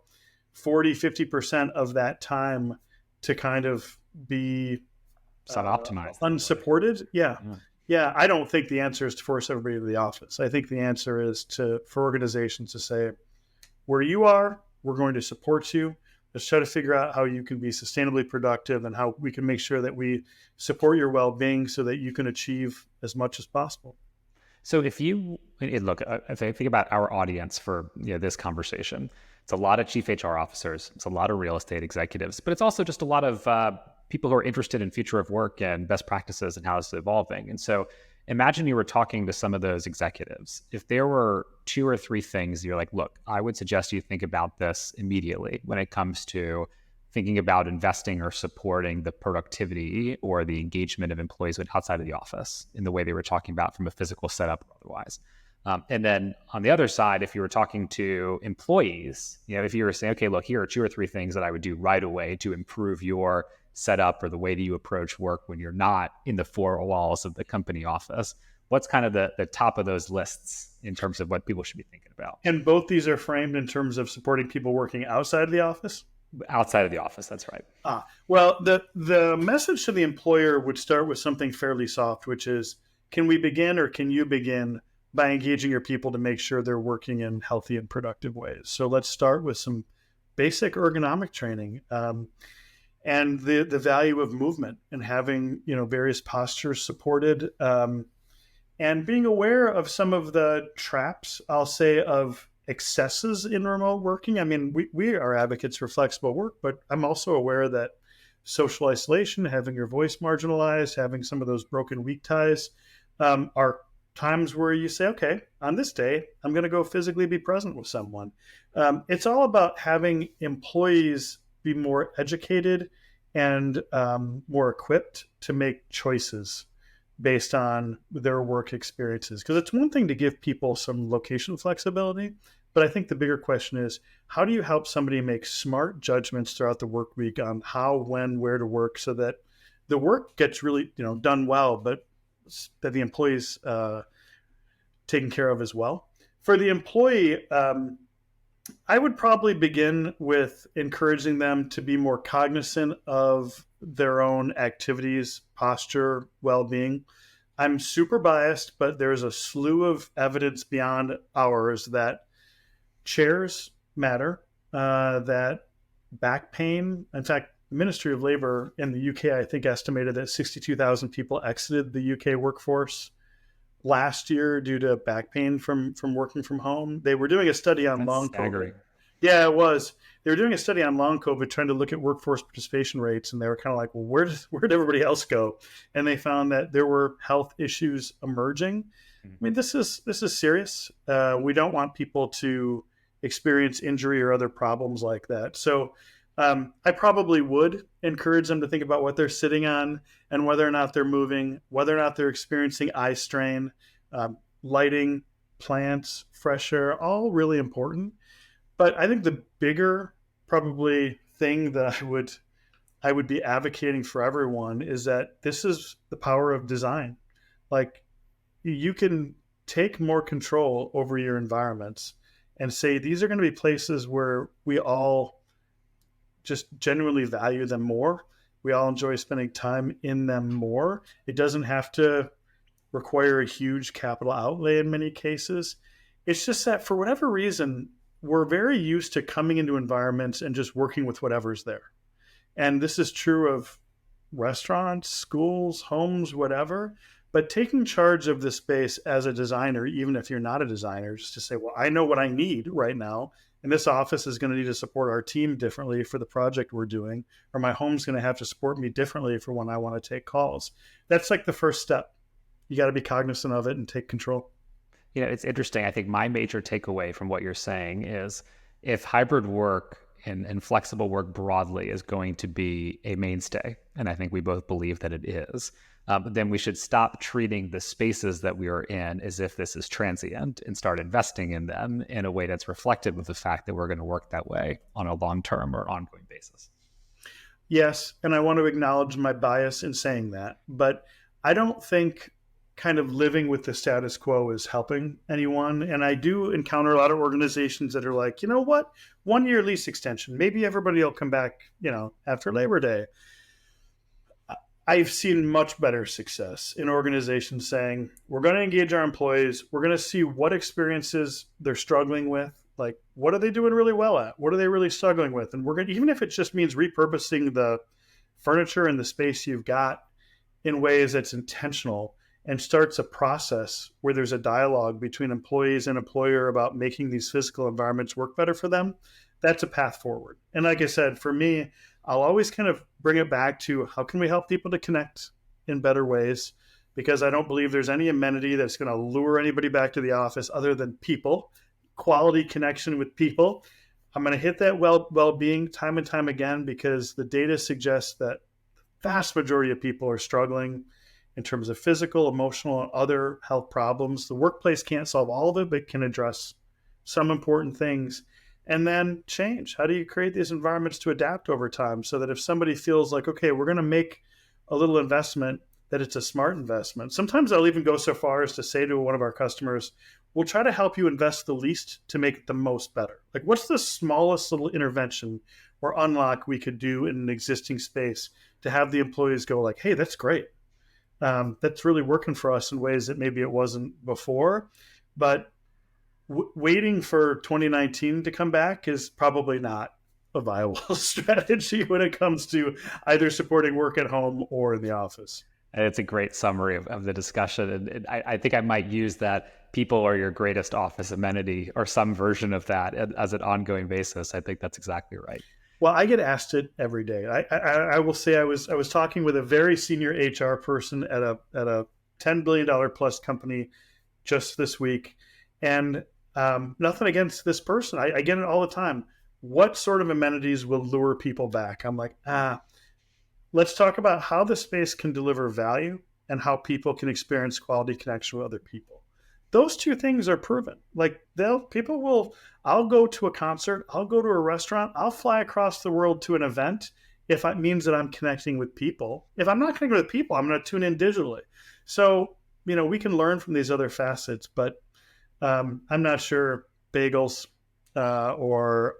40-50% of that time to kind of be suboptimized, unsupported. Yeah. I don't think the answer is to force everybody to the office. I think the answer is for organizations to say, where you are, we're going to support you. Let's try to figure out how you can be sustainably productive and how we can make sure that we support your well-being so that you can achieve as much as possible. So if I think about our audience for this conversation, it's a lot of chief HR officers, it's a lot of real estate executives, but it's also just a lot of people who are interested in future of work and best practices and how it's evolving. And so imagine you were talking to some of those executives. If there were 2 or 3 things you're like, look, I would suggest you think about this immediately when it comes to thinking about investing or supporting the productivity or the engagement of employees outside of the office in the way they were talking about from a physical setup or otherwise. And then on the other side, if you were talking to employees, if you were saying, okay, look, here are 2 or 3 things that I would do right away to improve your setup or the way that you approach work when you're not in the 4 walls of the company office, what's kind of the top of those lists in terms of what people should be thinking about? And both these are framed in terms of supporting people working outside of the office? Outside of the office, that's right. Well, the message to the employer would start with something fairly soft, which is, can we begin or can you begin by engaging your people to make sure they're working in healthy and productive ways? So let's start with some basic ergonomic training and the value of movement and having various postures supported, and being aware of some of the traps, I'll say, of excesses in remote working. I mean, we are advocates for flexible work, but I'm also aware that social isolation, having your voice marginalized, having some of those broken weak ties, are times where you say, okay, on this day, I'm going to go physically be present with someone. It's all about having employees be more educated and more equipped to make choices based on their work experiences. Because it's one thing to give people some location flexibility, but I think the bigger question is, how do you help somebody make smart judgments throughout the work week on how, when, where to work, so that the work gets really done well, but that the employees taken care of as well. For the employee, I would probably begin with encouraging them to be more cognizant of their own activities, posture, well-being. I'm super biased, but there's a slew of evidence beyond ours that chairs matter, that back pain. In fact, the Ministry of Labor in the UK, I think, estimated that 62,000 people exited the UK workforce last year due to back pain from working from home. They were doing a study on That's long staggering. COVID. Yeah, it was. They were doing a study on long COVID, trying to look at workforce participation rates, and they were kind of like, well, where'd everybody else go? And they found that there were health issues emerging. I mean, this is serious. We don't want people to experience injury or other problems like that. So I probably would encourage them to think about what they're sitting on and whether or not they're moving, whether or not they're experiencing eye strain, lighting, plants, fresh air, all really important. But I think the bigger probably thing that I would be advocating for everyone is that this is the power of design. Like, you can take more control over your environments and say these are going to be places where we all just genuinely value them more. We all enjoy spending time in them more. It doesn't have to require a huge capital outlay in many cases. It's just that for whatever reason, we're very used to coming into environments and just working with whatever's there. And this is true of restaurants, schools, homes, whatever. But taking charge of the space as a designer, even if you're not a designer, just to say, well, I know what I need right now, and this office is going to need to support our team differently for the project we're doing, or my home's going to have to support me differently for when I want to take calls. That's like the first step. You got to be cognizant of it and take control. It's interesting. I think my major takeaway from what you're saying is, if hybrid work and flexible work broadly is going to be a mainstay, and I think we both believe that it is, then we should stop treating the spaces that we are in as if this is transient and start investing in them in a way that's reflective of the fact that we're going to work that way on a long-term or ongoing basis. Yes, and I want to acknowledge my bias in saying that, but I don't think kind of living with the status quo is helping anyone. And I do encounter a lot of organizations that are like, you know what, 1 year lease extension, maybe everybody will come back, after Labor Day. I've seen much better success in organizations saying, we're going to engage our employees. We're going to see what experiences they're struggling with. Like, what are they doing really well at? What are they really struggling with? And we're going to, even if it just means repurposing the furniture and the space you've got in ways that's intentional, and starts a process where there's a dialogue between employees and employer about making these physical environments work better for them, that's a path forward. And like I said, for me, I'll always kind of bring it back to how can we help people to connect in better ways? Because I don't believe there's any amenity that's going to lure anybody back to the office other than people, quality connection with people. I'm going to hit that well-being time and time again, because the data suggests that the vast majority of people are struggling in terms of physical, emotional, and other health problems. The workplace can't solve all of it, but can address some important things. And then change. How do you create these environments to adapt over time so that if somebody feels like, okay, we're going to make a little investment, that it's a smart investment. Sometimes I'll even go so far as to say to one of our customers, we'll try to help you invest the least to make it the most better. Like, what's the smallest little intervention or unlock we could do in an existing space to have the employees go like, hey, that's great. That's really working for us in ways that maybe it wasn't before. But waiting for 2019 to come back is probably not a viable strategy when it comes to either supporting work at home or in the office. It's a great summary of the discussion. And I think I might use that people are your greatest office amenity or some version of that as an ongoing basis. I think that's exactly right. Well, I get asked it every day. I will say I was talking with a very senior HR person at a $10 billion plus company just this week, and nothing against this person. I get it all the time. What sort of amenities will lure people back? I'm like, let's talk about how the space can deliver value and how people can experience quality connection with other people. Those two things are proven. Like people will, I'll go to a concert, I'll go to a restaurant, I'll fly across the world to an event if it means that I'm connecting with people. If I'm not connecting with people, I'm going to tune in digitally. So, we can learn from these other facets, but I'm not sure bagels or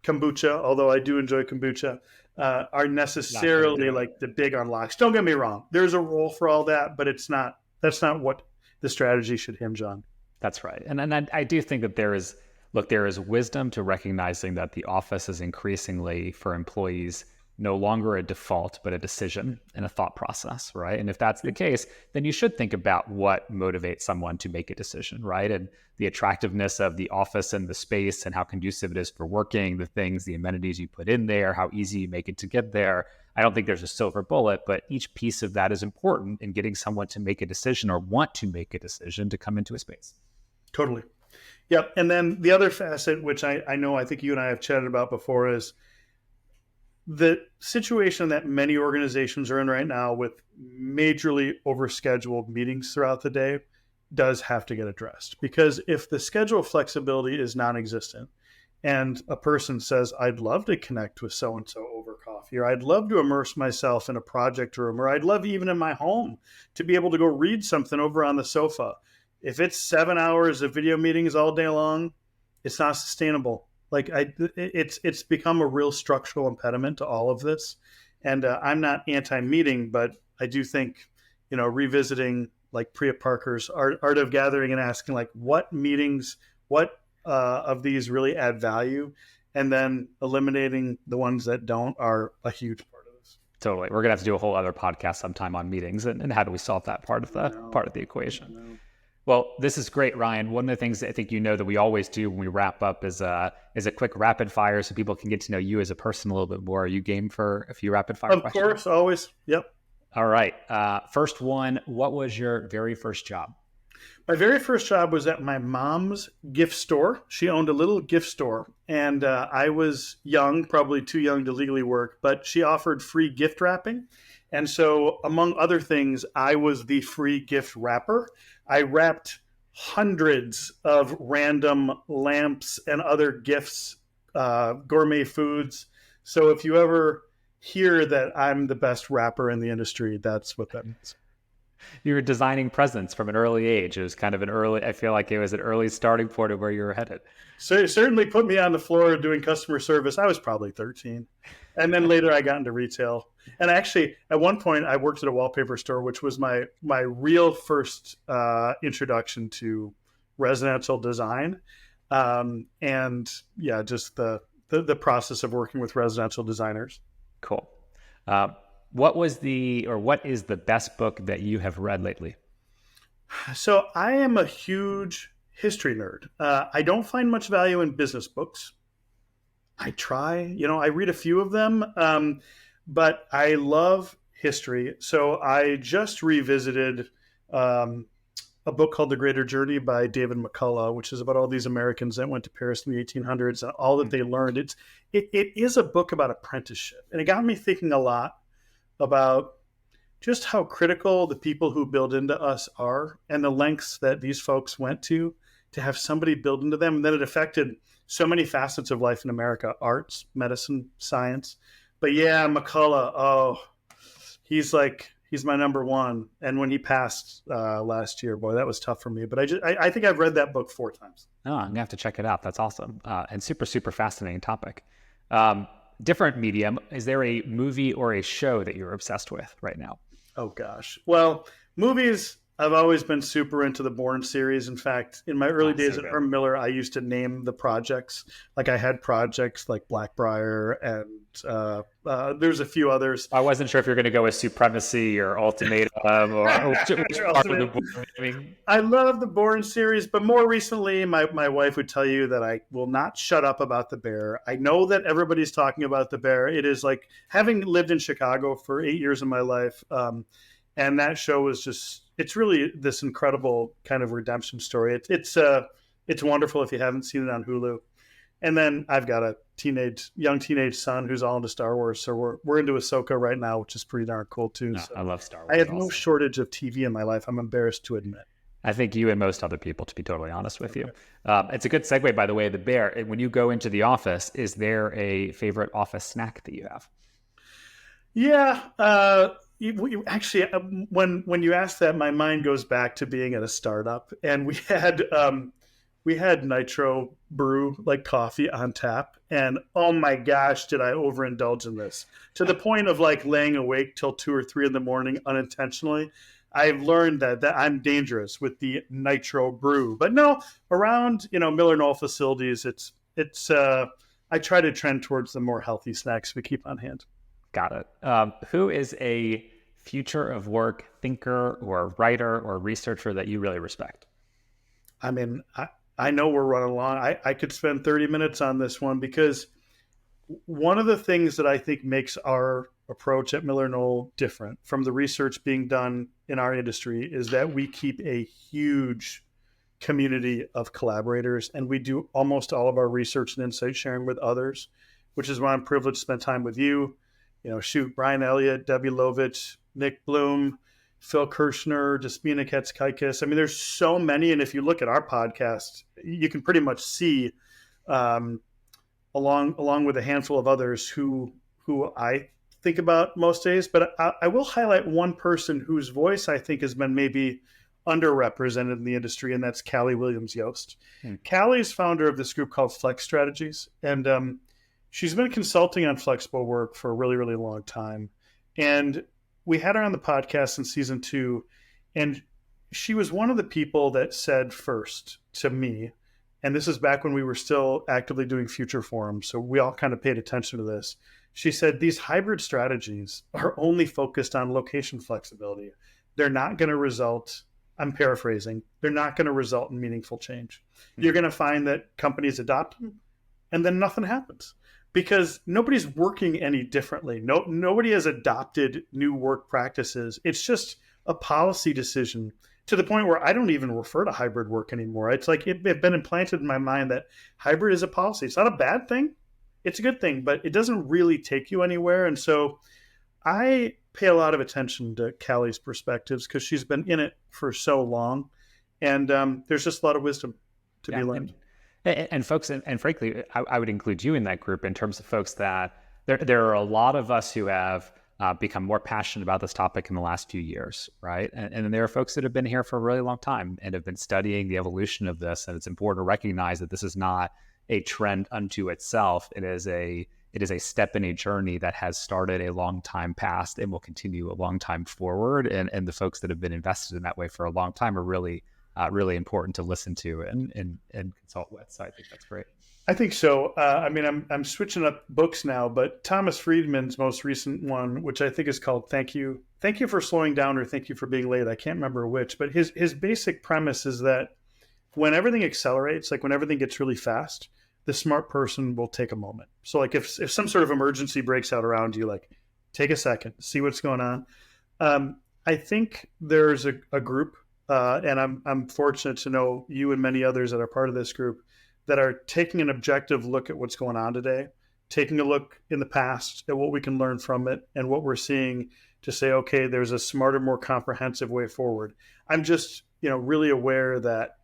kombucha, although I do enjoy kombucha, are necessarily like the big unlocks. Don't get me wrong. There's a role for all that, but that's not what the strategy should hinge on. That's right. And I do think that there is wisdom to recognizing that the office is increasingly for employees no longer a default, but a decision and a thought process, right? And if that's the case, then you should think about what motivates someone to make a decision, right? And the attractiveness of the office and the space and how conducive it is for working, the amenities you put in there, how easy you make it to get there. I don't think there's a silver bullet, but each piece of that is important in getting someone to make a decision or want to make a decision to come into a space. Totally. Yep. And then the other facet, which I think you and I have chatted about before, is the situation that many organizations are in right now with majorly overscheduled meetings throughout the day does have to get addressed. Because if the schedule flexibility is non-existent and a person says, I'd love to connect with so-and-so over coffee, or I'd love to immerse myself in a project room, or I'd love even in my home to be able to go read something over on the sofa. If it's 7 hours of video meetings all day long, it's not sustainable. Like it's become a real structural impediment to all of this. And I'm not anti-meeting, but I do think, revisiting like Priya Parker's Art of Gathering and asking like what meetings, what of these really add value, and then eliminating the ones that don't are a huge part of this. Totally. We're going to have to do a whole other podcast sometime on meetings and how do we solve that part of the equation. Well, this is great, Ryan. One of the things that I think that we always do when we wrap up is a quick rapid fire so people can get to know you as a person a little bit more. Are you game for a few rapid fire questions? Of course, always. Yep. All right. First one, what was your very first job? My very first job was at my mom's gift store. She owned a little gift store, and I was young, probably too young to legally work, but she offered free gift wrapping. And so, among other things, I was the free gift wrapper. I wrapped hundreds of random lamps and other gifts, gourmet foods. So if you ever hear that I'm the best wrapper in the industry, that's what that means. You were designing presents from an early age. It was kind of I feel like it was an early starting point of where you were headed. So it certainly put me on the floor doing customer service. I was probably 13. And then later I got into retail. And actually, at one point, I worked at a wallpaper store, which was my real first introduction to residential design. And yeah, just the process of working with residential designers. Cool. What is the best book that you have read lately? So I am a huge history nerd. I don't find much value in business books. I try, I read a few of them, but I love history. So I just revisited a book called The Greater Journey by David McCullough, which is about all these Americans that went to Paris in the 1800s and all that they learned. It is a book about apprenticeship. And it got me thinking a lot about just how critical the people who build into us are and the lengths that these folks went to have somebody build into them. And then it affected so many facets of life in America: arts, medicine, science. But yeah, McCullough, he's my number one. And when he passed last year, boy, that was tough for me. But I think I've read that book 4 times. Oh, I'm gonna have to check it out. That's awesome. And super, super fascinating topic. Different medium. Is there a movie or a show that you're obsessed with right now? Oh gosh. Well, movies, I've always been super into the Bourne series. In fact, in my early days So at good. Herm Miller, I used to name the projects. Like I had projects like Blackbriar, and there's a few others. I wasn't sure if you're going to go with supremacy or ultimatum or which part of the Ultimate. board naming. I love the Bourne series, but more recently, my wife would tell you that I will not shut up about the bear. I know that everybody's talking about the bear. It is like having lived in Chicago for 8 years of my life, and that show was just—it's really this incredible kind of redemption story. It's wonderful if you haven't seen it on Hulu. And then I've got a young teenage son who's all into Star Wars, so we're into Ahsoka right now, which is pretty darn cool too. No, So I love Star I Wars have no also. shortage of TV in my life. I'm embarrassed to admit. I think you and most other people, to be totally honest with you. It's a good segue, by the way, the bear. When you go into the office, is there a favorite office snack that you have? Yeah, actually, when you ask that, my mind goes back to being at a startup, and we had Nitro Brew like coffee on tap, and oh my gosh, did I overindulge in this to the point of like laying awake till 2 or 3 in the morning unintentionally. I've learned that I'm dangerous with the Nitro Brew, but no, around MillerKnoll facilities, it's I try to trend towards the more healthy snacks we keep on hand. Got it. Who is a future of work thinker or writer or researcher that you really respect? I mean, I know we're running along. I could spend 30 minutes on this one because one of the things that I think makes our approach at MillerKnoll different from the research being done in our industry is that we keep a huge community of collaborators, and we do almost all of our research and insight sharing with others, which is why I'm privileged to spend time with you. Shoot, Brian Elliott, Debbie Lovich, Nick Bloom, Phil Kirshner, Jasmina Ketskikis. I mean, there's so many. And if you look at our podcast, you can pretty much see along with a handful of others who I think about most days. But I will highlight one person whose voice I think has been maybe underrepresented in the industry, and that's Callie Williams Yost. Callie is founder of this group called Flex Strategies, and she's been consulting on flexible work for a really, really long time. And we had her on the podcast in season 2, and she was one of the people that said first to me, and this is back when we were still actively doing future forums, so we all kind of paid attention to this. She said, these hybrid strategies are only focused on location flexibility. They're not going to result, I'm paraphrasing, they're not going to result in meaningful change. You're going to find that companies adopt them, and then nothing happens. Because nobody's working any differently. Nobody has adopted new work practices. It's just a policy decision to the point where I don't even refer to hybrid work anymore. It's like it's been implanted in my mind that hybrid is a policy. It's not a bad thing. It's a good thing, but it doesn't really take you anywhere. And so I pay a lot of attention to Callie's perspectives because she's been in it for so long. And there's just a lot of wisdom to be learned. And folks, and frankly, I would include you in that group in terms of folks that there are a lot of us who have become more passionate about this topic in the last few years, right? And there are folks that have been here for a really long time and have been studying the evolution of this. And it's important to recognize that this is not a trend unto itself. It is a step in a journey that has started a long time past and will continue a long time forward. And the folks that have been invested in that way for a long time are really important to listen to and consult with. So I think that's great. I think so. I mean, I'm switching up books now, but Thomas Friedman's most recent one, which I think is called Thank You for Slowing Down, or Thank You for Being Late. I can't remember which, but his basic premise is that when everything accelerates, like when everything gets really fast, the smart person will take a moment. So like if some sort of emergency breaks out around you, like take a second, see what's going on. I think there's a group, and I'm fortunate to know you and many others that are part of this group that are taking an objective look at what's going on today, taking a look in the past at what we can learn from it and what we're seeing to say, okay, there's a smarter, more comprehensive way forward. I'm just, really aware that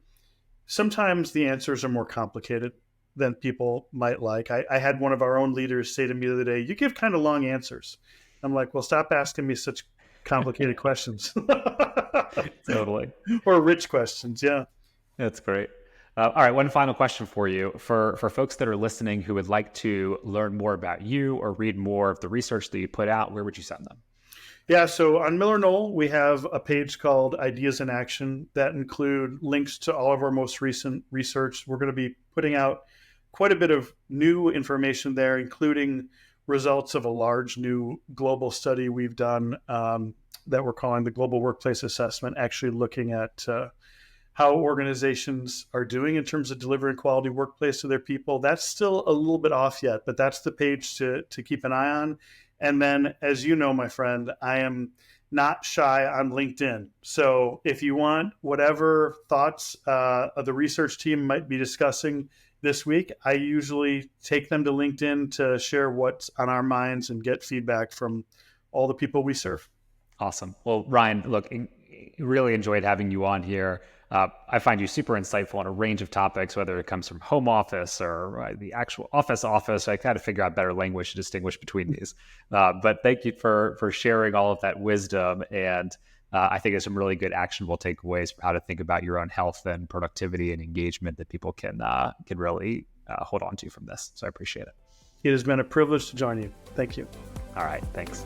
sometimes the answers are more complicated than people might like. I had one of our own leaders say to me the other day, you give kind of long answers. I'm like, well, stop asking me such complicated questions. Totally. Or rich questions. Yeah. That's great. All right. One final question for you. For folks that are listening who would like to learn more about you or read more of the research that you put out, where would you send them? Yeah, so on MillerKnoll, we have a page called Ideas in Action that include links to all of our most recent research. We're going to be putting out quite a bit of new information there, including results of a large new global study we've done that we're calling the Global Workplace Assessment, actually looking at how organizations are doing in terms of delivering quality workplace to their people. That's still a little bit off yet, but that's the page to keep an eye on. And then, as you know, my friend, I am not shy on LinkedIn. So if you want whatever thoughts of the research team might be discussing this week, I usually take them to LinkedIn to share what's on our minds and get feedback from all the people we serve. Awesome. Well, Ryan, look, really enjoyed having you on here. I find you super insightful on a range of topics, whether it comes from home office or the actual office. I kind of figure out better language to distinguish between these. But thank you for sharing all of that wisdom. And I think there's some really good actionable takeaways for how to think about your own health and productivity and engagement that people can really hold on to from this. So I appreciate it. It has been a privilege to join you. Thank you. All right. Thanks.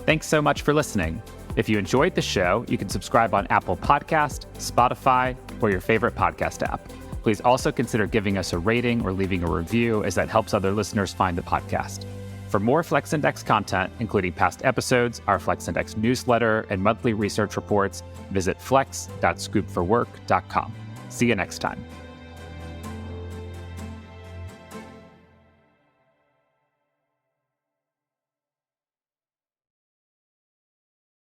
Thanks so much for listening. If you enjoyed the show, you can subscribe on Apple Podcast, Spotify, or your favorite podcast app. Please also consider giving us a rating or leaving a review, as that helps other listeners find the podcast. For more FlexIndex content, including past episodes, our FlexIndex newsletter, and monthly research reports, visit flex.scoopforwork.com. See you next time.